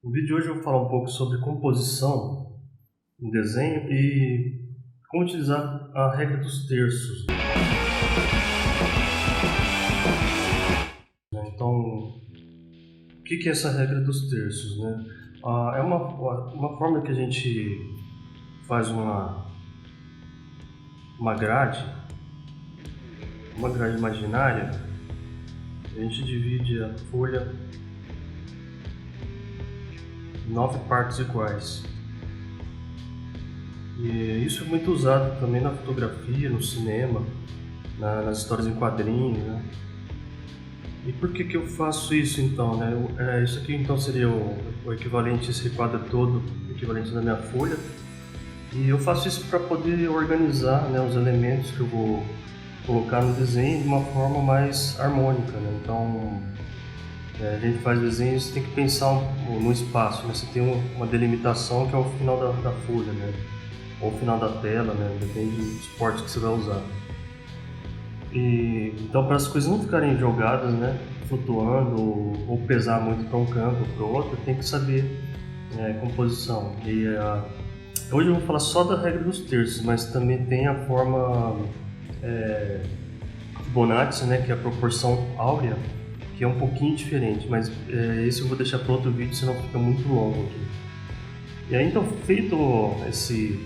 No vídeo de hoje eu vou falar um pouco sobre composição em desenho e como utilizar a regra dos terços. Então, o que é essa regra dos terços, né? É uma forma que a gente faz uma grade imaginária. A gente divide a folha em 9 partes iguais. E isso é muito usado também na fotografia, no cinema, nas histórias em quadrinhos, né? E por que eu faço isso então, né? Isso aqui então seria o equivalente, esse requadro todo, o equivalente da minha folha. E eu faço isso para poder organizar, né, os elementos que eu vou colocar no desenho de uma forma mais harmônica, né? Então, a gente faz desenhos, tem que pensar no espaço, né? Você tem uma delimitação que é o final da folha, né? Ou o final da tela, né? Depende do suporte que você vai usar. E então, para as coisas não ficarem jogadas, né, flutuando ou pesar muito para um canto ou para o outro, tem que saber, composição. Hoje eu vou falar só da regra dos terços, mas também tem a forma Fibonacci, né, que é a proporção áurea, que é um pouquinho diferente, mas esse eu vou deixar para outro vídeo, senão fica muito longo aqui. E aí, então, feito esse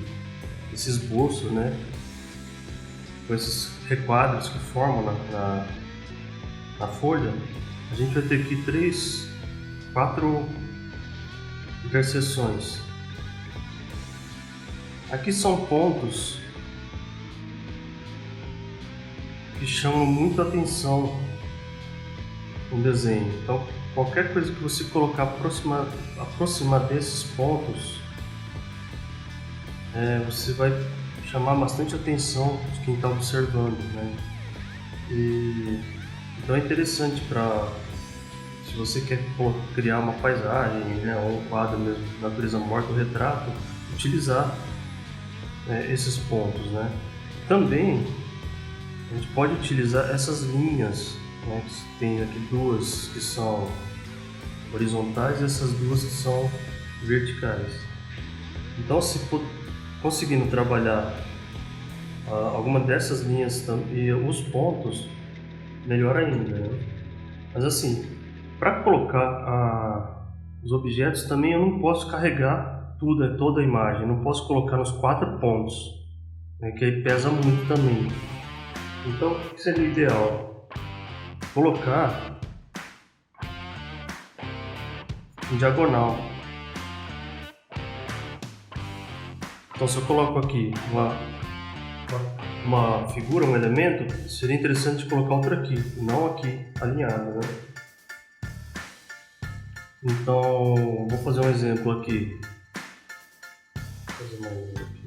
esboço, né, com esses requadros que formam na folha, a gente vai ter aqui 4 interseções. Aqui são pontos que chamam muito a atenção no desenho. Então, qualquer coisa que você colocar aproximar desses pontos, você vai chamar bastante atenção de quem está observando, né? Então é interessante se você quer criar uma paisagem, né, ou um quadro mesmo, natureza morta, um retrato, utilizar esses pontos, né? Também a gente pode utilizar essas linhas, né, que tem aqui duas que são horizontais e essas duas que são verticais. Então, se conseguindo trabalhar alguma dessas linhas e os pontos, melhor ainda, né? Mas assim, para colocar os objetos também eu não posso carregar toda a imagem, não posso colocar nos 4 pontos, né, que aí pesa muito também. Então, o que seria ideal? Colocar em diagonal. Então, se eu coloco aqui uma figura, um elemento, seria interessante colocar outro aqui, não aqui alinhado, né? Então, vou fazer um exemplo aqui. Vou fazer mais um aqui.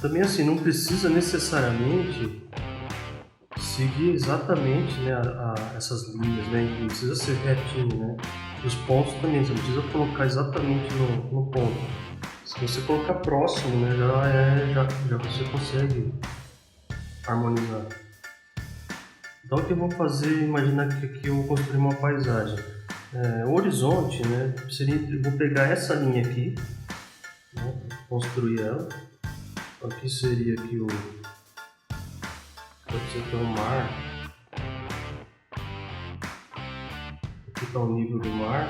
Também assim, não precisa necessariamente seguir exatamente, né, essas linhas, né? Não precisa ser retinho, né? Os pontos também, você não precisa colocar exatamente no ponto. Se você colocar próximo, né, já você consegue harmonizar. Então o que eu vou fazer, imaginar que aqui eu vou construir uma paisagem. O horizonte, né, eu vou pegar essa linha aqui, né, construir ela. Aqui seria aqui pode ser que é o mar. Aqui está o nível do mar.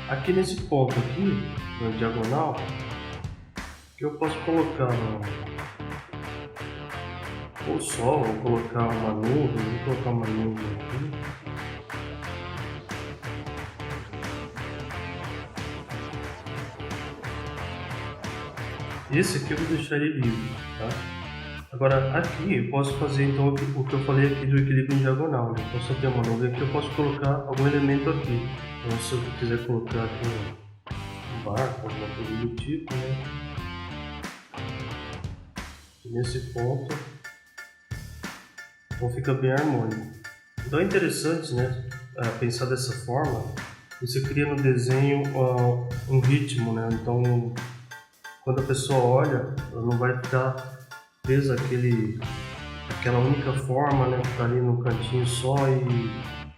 Aqui nesse ponto aqui, na diagonal, que eu posso colocar o sol, ou colocar uma nuvem, vou colocar uma nuvem aqui. Esse aqui eu vou deixar ele livre, tá? Agora aqui eu posso fazer então o que eu falei aqui do equilíbrio em diagonal, né? Então se eu tenho uma nuvem aqui, eu posso colocar algum elemento aqui. Então se eu quiser colocar aqui um barco, alguma coisa do tipo, né? E nesse ponto, então fica bem harmônico. Então é interessante, né, pensar dessa forma. Você cria no desenho um ritmo, né? Então quando a pessoa olha, ela não vai ficar presa aquela única forma, né, que tá ali no cantinho só e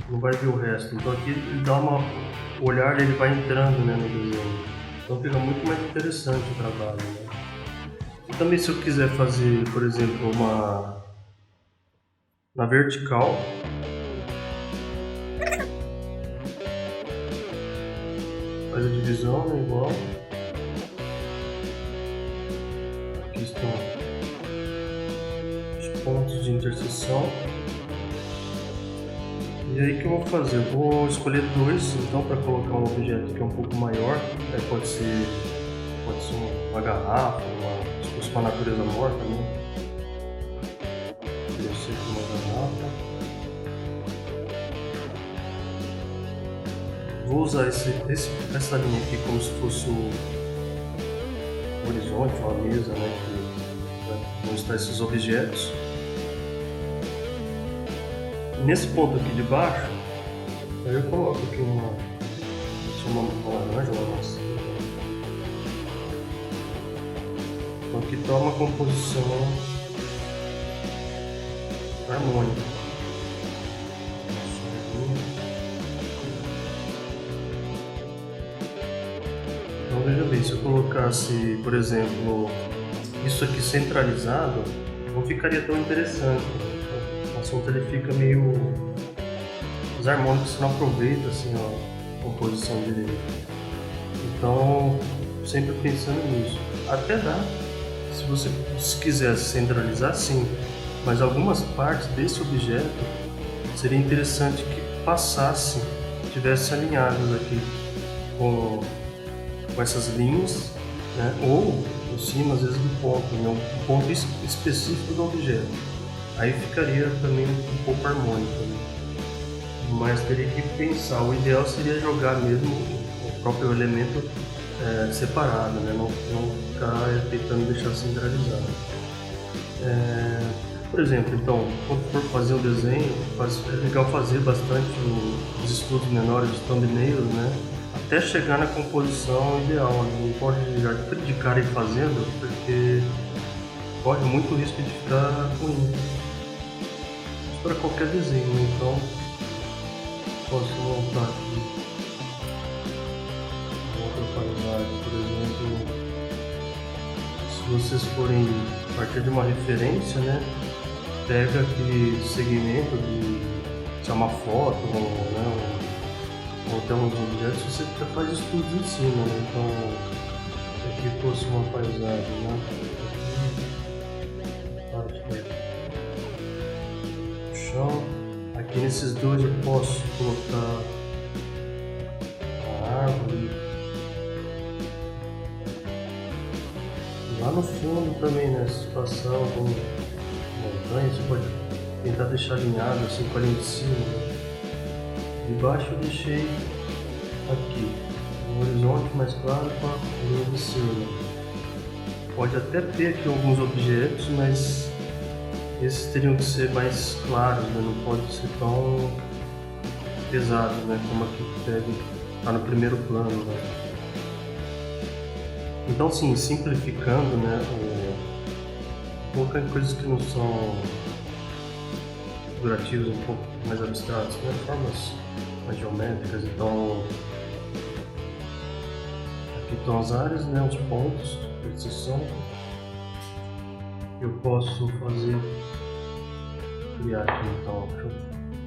não vai ver o resto. Então aqui ele dá o olhar, ele vai entrando, né, no desenho. Então fica muito mais interessante o trabalho, né? E também se eu quiser fazer, por exemplo, na vertical, faz a divisão, né, igual. Aqui estão os pontos de interseção. E aí o que eu vou fazer? Eu vou escolher dois, então, para colocar um objeto que é um pouco maior. Pode ser uma garrafa, se fosse uma natureza morta, né? Poderia ser uma garrafa. Vou usar essa linha aqui como se fosse o horizonte, uma mesa, né? Que vão estar esses objetos. Nesse ponto aqui de baixo, eu coloco aqui uma laranja, uma maçã. Então aqui está uma composição harmônica. Então veja bem, se eu colocasse, por exemplo, isso aqui centralizado, não ficaria tão interessante. O assunto ele fica meio... Os harmônicos não aproveitam assim, a composição direita. Então, sempre pensando nisso. Até dá, se você quiser centralizar, sim. Mas algumas partes desse objeto seria interessante que passasse, tivesse alinhadas aqui com essas linhas, né? Ou por cima, às vezes, do ponto, né? Um ponto específico do objeto. Aí ficaria também um pouco harmônico, né? Mas teria que pensar, o ideal seria jogar mesmo o próprio elemento separado, né? Não ficar tentando deixar centralizado. Por exemplo, então, quando for fazer o desenho, é legal fazer bastante os estudos menores de thumbnails, né? Até chegar na composição ideal, né? Não pode já de cara ir fazendo, porque corre muito risco de ficar ruim. Para qualquer desenho, então posso montar aqui outra paisagem, por exemplo. Se vocês forem a partir de uma referência, né, pega aquele segmento se é uma foto ou até uns objetos, você faz estudos em cima, né? Então aqui fosse uma paisagem, né? Aqui nesses dois eu posso colocar a árvore. Lá no fundo também, né? Se passar alguma montanha, você pode tentar deixar alinhado assim com a linha de cima, né? De baixo eu deixei aqui um horizonte mais claro com a linha de cima. Pode até ter aqui alguns objetos, mas esses teriam que ser mais claros, né? Não pode ser tão pesado, né? Como aqui que está no primeiro plano, né? Então, sim, simplificando, né? Colocando coisas que não são figurativas, um pouco mais abstratas, né? Formas mais geométricas. Então, aqui estão as áreas, né? Os pontos de interseção. Eu posso criar aqui, então, deixa eu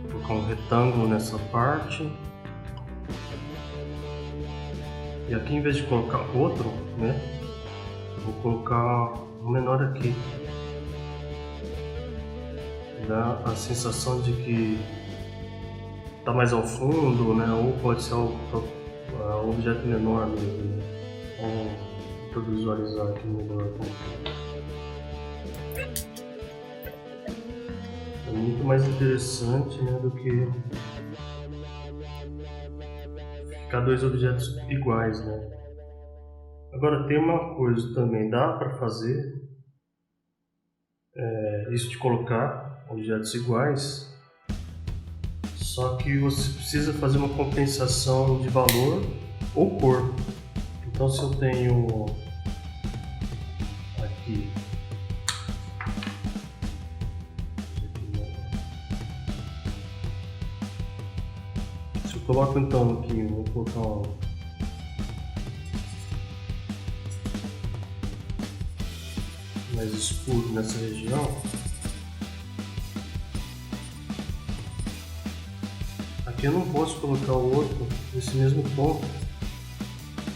colocar um retângulo nessa parte. E aqui, em vez de colocar outro, né, vou colocar um menor aqui. Dá a sensação de que está mais ao fundo, né, ou pode ser um objeto menor mesmo. Vou visualizar aqui melhor. É muito mais interessante, né, do que ficar dois objetos iguais, né? Agora tem uma coisa também, dá para fazer isso de colocar objetos iguais, só que você precisa fazer uma compensação de valor ou cor. Então se eu tenho aqui Eu coloco então aqui, vou colocar mais escuro nessa região. Aqui eu não posso colocar o outro nesse mesmo ponto,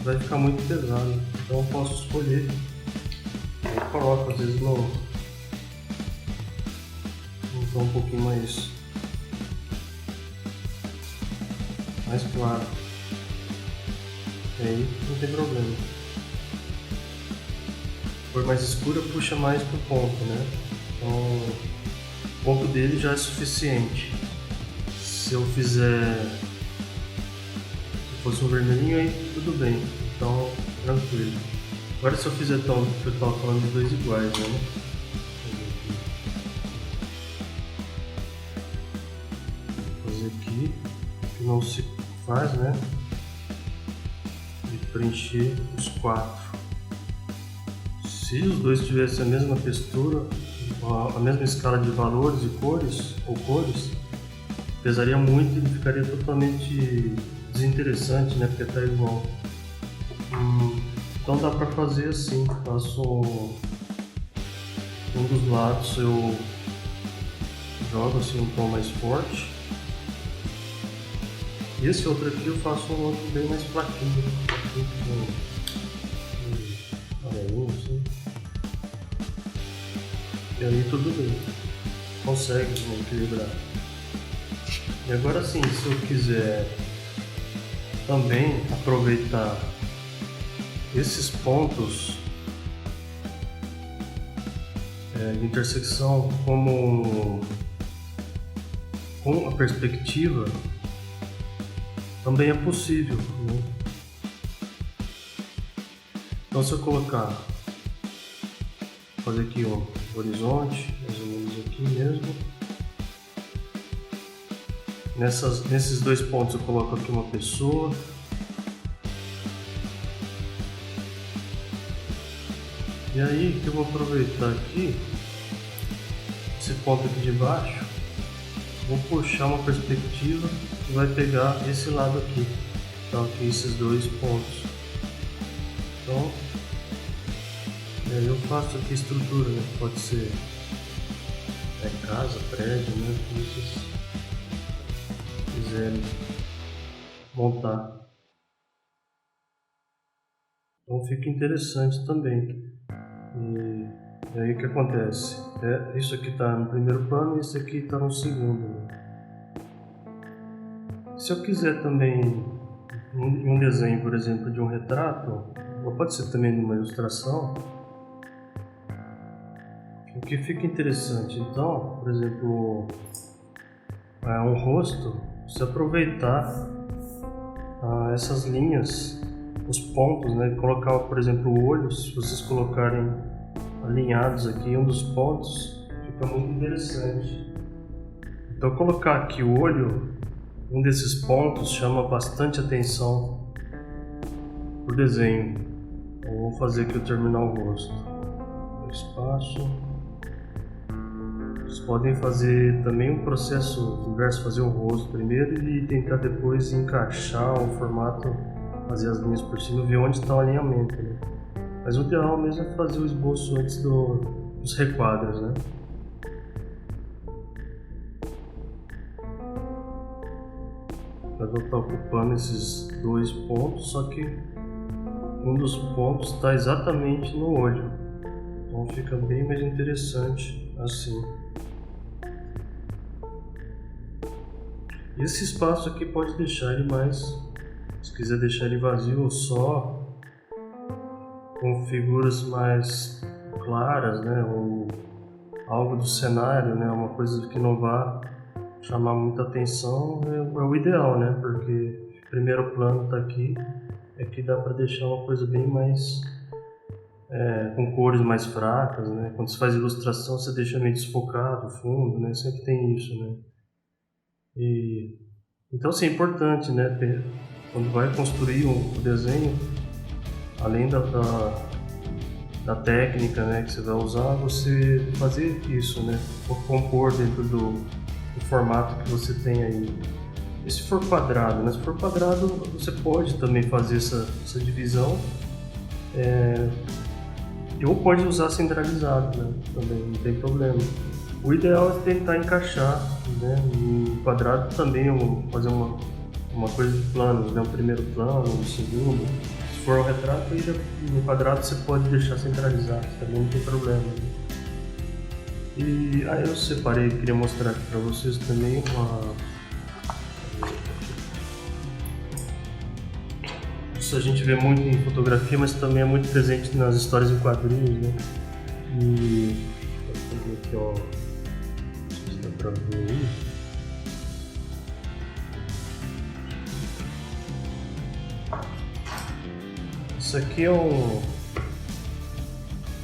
vai ficar muito pesado, então eu posso escolher. Eu coloco às vezes no tom um pouquinho mais claro, e aí não tem problema. Se for mais escura, puxa mais pro ponto, né? Então o ponto dele já é suficiente. Se eu fizer, se fosse um vermelhinho, aí tudo bem, então tranquilo. Agora se eu fizer tom, que eu estava falando de dois iguais, né? Vou fazer aqui, que não se faz, né? De preencher os quatro. Se os dois tivessem a mesma textura, a mesma escala de valores e cores, pesaria muito e ele ficaria totalmente desinteressante, né? Porque tá igual. Então dá para fazer assim, faço um dos lados, eu jogo assim um tom mais forte. E esse outro aqui eu faço um outro bem mais fraquinho, assim. E aí tudo bem, consegue, né, equilibrar. E agora sim, se eu quiser também aproveitar esses pontos de intersecção com a perspectiva, também é possível, né? Então se eu colocar, fazer aqui um horizonte, mais ou menos aqui mesmo. Nesses dois pontos eu coloco aqui uma pessoa. E aí que eu vou aproveitar aqui, esse ponto aqui de baixo, vou puxar uma perspectiva que vai pegar esse lado aqui. Então aqui esses dois pontos. Então, e aí eu faço aqui estrutura, né? Pode ser casa, prédio, né? Como vocês quiserem montar. Então fica interessante também. E aí o que acontece? Isso aqui está no primeiro plano e isso aqui está no segundo. Se eu quiser também um desenho, por exemplo, de um retrato, ou pode ser também de uma ilustração, o que fica interessante então, por exemplo, um rosto, se aproveitar essas linhas, os pontos, né? Colocar, por exemplo, o olho, se vocês colocarem alinhados aqui um dos pontos, fica muito interessante. Então colocar aqui o olho, um desses pontos chama bastante atenção pro desenho. Então, vou fazer aqui o terminar o rosto. Espaço. Vocês podem fazer também um processo inverso, fazer o rosto primeiro e tentar depois encaixar o formato, fazer as linhas por cima e ver onde está o alinhamento, né? Mas o ideal mesmo é fazer o esboço antes dos requadros, né? Eu vou estar ocupando esses dois pontos, só que um dos pontos está exatamente no olho, então fica bem mais interessante assim. Esse espaço aqui pode deixar ele mais, se quiser deixar ele vazio ou só com figuras mais claras, né, ou algo do cenário, né, uma coisa que não vá chamar muita atenção, é o ideal, né, porque o primeiro plano está aqui, aqui dá para deixar uma coisa bem mais com cores mais fracas, né, quando se faz ilustração você deixa meio desfocado o fundo, né, sempre tem isso, né. Então, assim, é importante, né, quando vai construir o desenho, além da técnica, né, que você vai usar, você fazer isso, né, compor dentro do formato que você tem aí. E se for quadrado, né? Se for quadrado, você pode também fazer essa divisão, ou pode usar centralizado, né? Também não tem problema. O ideal é tentar encaixar, né? No quadrado também, fazer uma coisa de planos, né? Um primeiro plano, um segundo. Se for um retrato, aí no quadrado você pode deixar centralizado, também não tem problema. E aí eu separei, queria mostrar aqui para vocês também isso a gente vê muito em fotografia, mas também é muito presente nas histórias em quadrinhos, né? E aqui, ó, não sei se dá pra ver aí. Isso aqui é um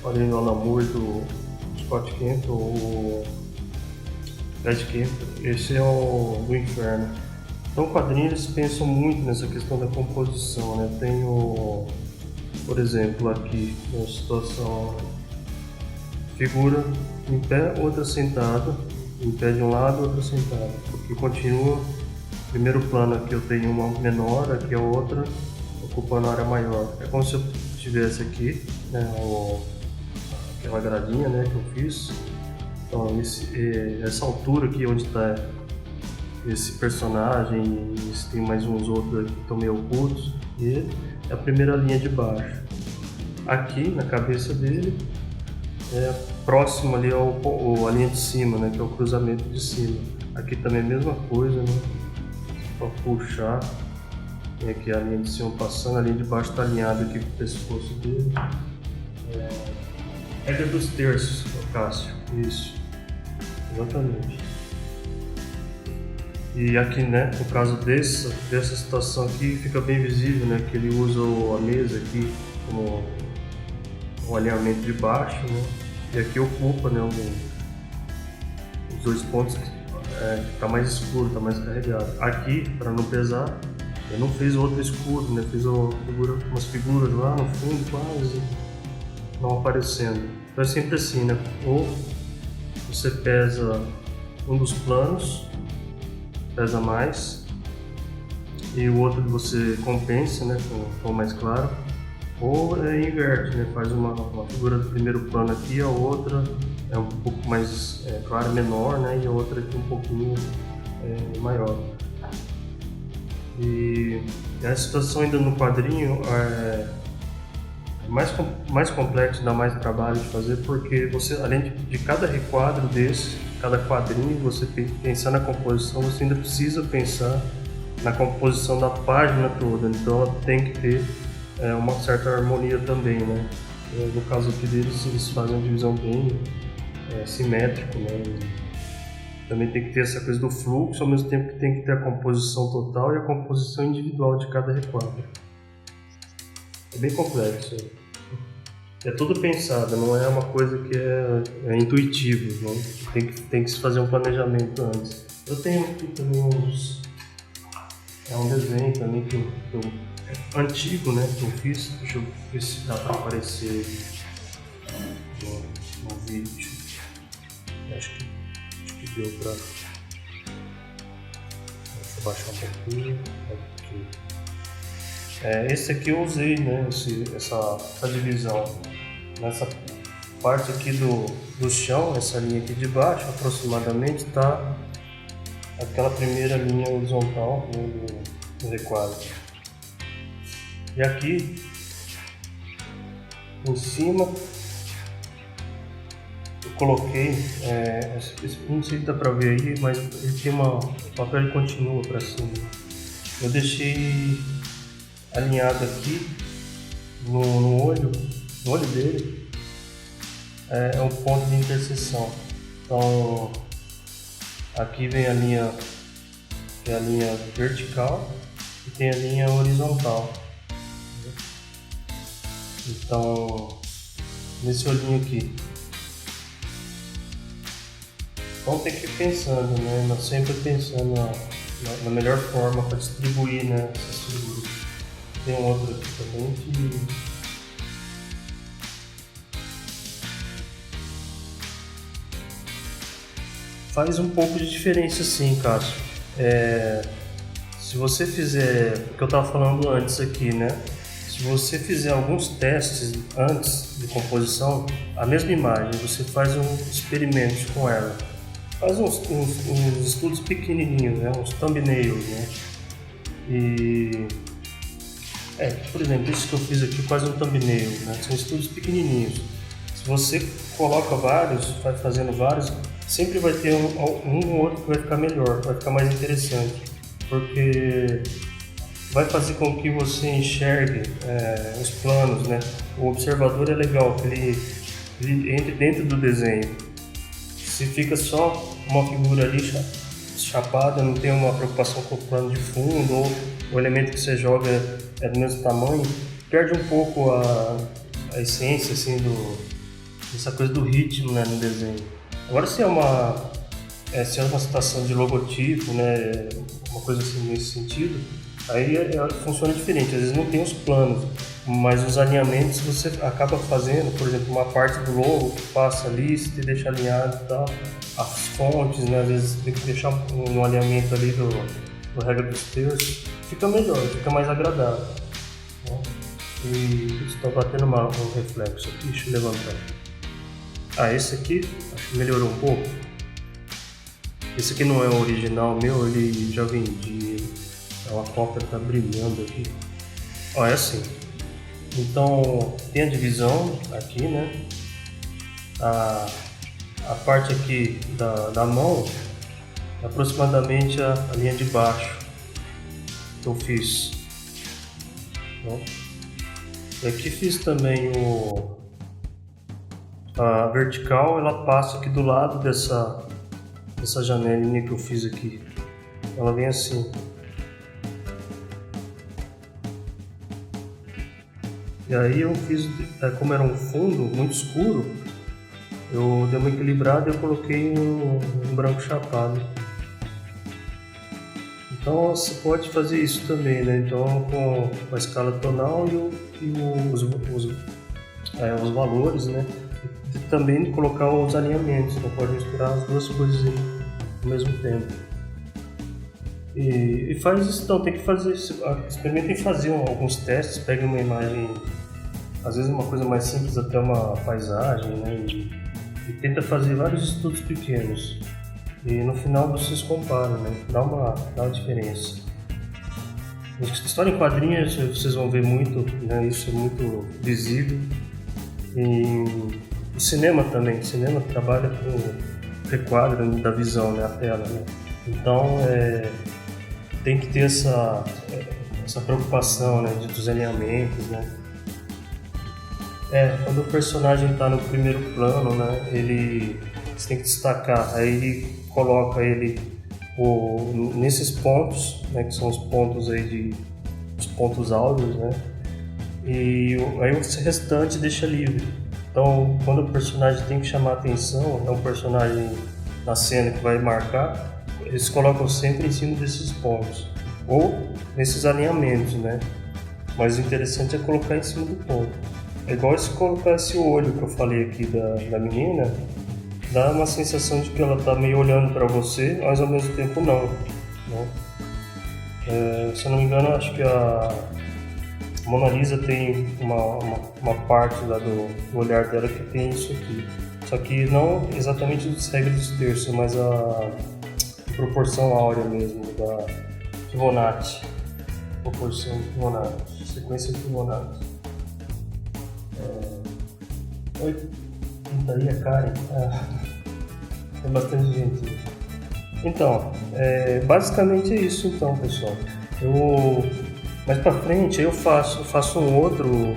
quadrinho do Alan Moore, do Scott Campbell, o Ed Campbell. Esse é o do Inferno. Então, o quadrinho eles pensam muito nessa questão da composição, né? Tem por exemplo, aqui uma situação, figura em pé, outra sentada, em pé de um lado, outra sentada, porque continua. Primeiro plano aqui eu tenho uma menor, aqui a outra ocupando a área maior. É como se eu tivesse aqui, né, aquela gradinha, né, que eu fiz. Então, essa altura aqui onde está esse personagem, e tem mais uns outros aqui que estão meio ocultos, e é a primeira linha de baixo. Aqui na cabeça dele, próximo ali a linha de cima, né, que é o cruzamento de cima. Aqui também é a mesma coisa, né, para puxar, tem aqui a linha de cima passando, a linha de baixo está alinhada aqui com o pescoço dele. Regra dos terços, Cássio, isso, exatamente. E aqui, né, no caso dessa situação aqui, fica bem visível, né, que ele usa a mesa aqui como um alinhamento de baixo, né, e aqui ocupa, né, os dois pontos que está mais escuro, está mais carregado. Aqui, para não pesar, eu não fiz outro escuro, né, fiz umas figuras lá no fundo, quase não aparecendo. Então é sempre assim, né, ou você pesa um dos planos, pesa mais, e o outro você compensa, né, com um tom mais claro, ou inverte, né, faz uma figura do primeiro plano aqui, a outra é um pouco mais clara, menor, né, e a outra aqui um pouquinho maior. E a situação ainda no quadrinho é mais complexo, dá mais trabalho de fazer, porque você, além de cada requadro desse, cada quadrinho, você pensar na composição, você ainda precisa pensar na composição da página toda, então ela tem que ter uma certa harmonia também, né? No caso aqui deles, eles fazem uma divisão bem simétrica, né? Também tem que ter essa coisa do fluxo, ao mesmo tempo que tem que ter a composição total e a composição individual de cada requadro. É bem complexo. É tudo pensado, não é uma coisa que é intuitivo, né? Tem que se fazer um planejamento antes. Eu tenho aqui também um desenho também que eu antigo, né, que eu fiz. Deixa eu ver se dá para aparecer no vídeo. Acho que deu para. Deixa eu baixar um pouquinho. Aqui. Esse aqui eu usei, né, essa divisão. Nessa parte aqui do chão, essa linha aqui de baixo, aproximadamente está aquela primeira linha horizontal, né, do requadro. E aqui em cima eu coloquei, não sei se dá para ver aí, mas ele tem o papel ele continua para cima. Eu deixei alinhado aqui no olho dele, é um ponto de interseção. Então aqui vem a linha, que é a linha vertical, e tem a linha horizontal. Então nesse olhinho aqui, então tem que ir pensando, né? Sempre pensando na melhor forma para distribuir, né, essas figuras. Tem um outro aqui também que faz um pouco de diferença, sim, Cássio. se você fizer, o que eu estava falando antes aqui, né? Se você fizer alguns testes antes de composição, a mesma imagem, você faz um experimento com ela. Faz uns estudos pequenininhos, né? Uns thumbnails, né? E, por exemplo, isso que eu fiz aqui faz um thumbnail, né? São estudos pequenininhos. Se você coloca vários, vai fazendo vários, sempre vai ter um ou outro que vai ficar melhor, vai ficar mais interessante, porque vai fazer com que você enxergue os planos, né? O observador é legal, que ele entre dentro do desenho. Se fica só uma figura ali chapada, não tem uma preocupação com o plano de fundo, ou o elemento que você joga é do mesmo tamanho, perde um pouco a essência, assim, essa coisa do ritmo, né, no desenho. Agora, se é uma situação de logotipo, né, uma coisa assim nesse sentido, aí funciona diferente. Às vezes não tem os planos, mas os alinhamentos você acaba fazendo, por exemplo, uma parte do logo que passa ali, se te deixa alinhado e tal. As fontes, né, às vezes tem que deixar um alinhamento ali do regra dos terços. Fica melhor, fica mais agradável, né? E estou batendo um reflexo aqui, deixa eu levantar. Esse aqui, acho que melhorou um pouco. Esse aqui não é o original meu, ele já vendi. É uma cópia que tá brilhando aqui. É assim. Então, tem a divisão aqui, né? A parte aqui da mão é aproximadamente a linha de baixo que eu fiz, né? E aqui fiz também a vertical, ela passa aqui do lado dessa janelinha que eu fiz aqui. Ela vem assim. E aí eu fiz, como era um fundo muito escuro, eu dei uma equilibrada e eu coloquei um branco chapado. Então você pode fazer isso também, né? Então com a escala tonal e os valores, né? E também colocar os alinhamentos, então pode misturar as duas coisas ao mesmo tempo. E faz isso, então tem que fazer, experimentem fazer alguns testes, peguem uma imagem, às vezes uma coisa mais simples, até uma paisagem, né? E tenta fazer vários estudos pequenos. E no final vocês comparam, né? Dá uma diferença. História em quadrinhos vocês vão ver muito, né? Isso é muito visível. E o cinema também. O cinema trabalha com requadro da visão, né? A tela, né? Então tem que ter essa preocupação, né? Dos alinhamentos, né? Quando o personagem está no primeiro plano, né? Você tem que destacar. Aí ele coloca ele nesses pontos, né, que são os pontos aí os pontos áureos, né? E aí o restante deixa livre. Então, quando o personagem tem que chamar atenção, é um personagem na cena que vai marcar, eles colocam sempre em cima desses pontos ou nesses alinhamentos, né? Mas o interessante é colocar em cima do ponto. É igual se colocar esse olho que eu falei aqui da menina. Dá uma sensação de que ela está meio olhando para você, mas ao mesmo tempo não, né? Se eu não me engano, acho que a Mona Lisa tem uma parte lá do olhar dela que tem isso aqui. Só que não exatamente dos regras dos terços, mas a proporção áurea mesmo, da Fibonacci. Proporção Fibonacci, sequência Fibonacci. Oi, pintaria a Karen. Tem bastante gente. Então, basicamente é isso então, pessoal. Mais pra frente eu faço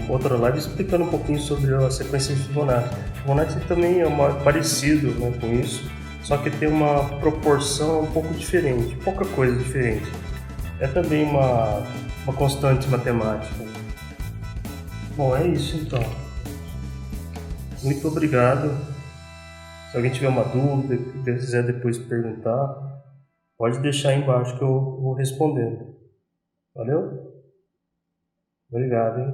outra live explicando um pouquinho sobre a sequência de Fibonacci. Fibonacci também é parecido, né, com isso, só que tem uma proporção um pouco diferente, pouca coisa diferente. É também uma constante matemática. Bom, é isso então. Muito obrigado. Se alguém tiver uma dúvida, quiser depois perguntar, pode deixar aí embaixo que eu vou respondendo. Valeu? Obrigado, hein?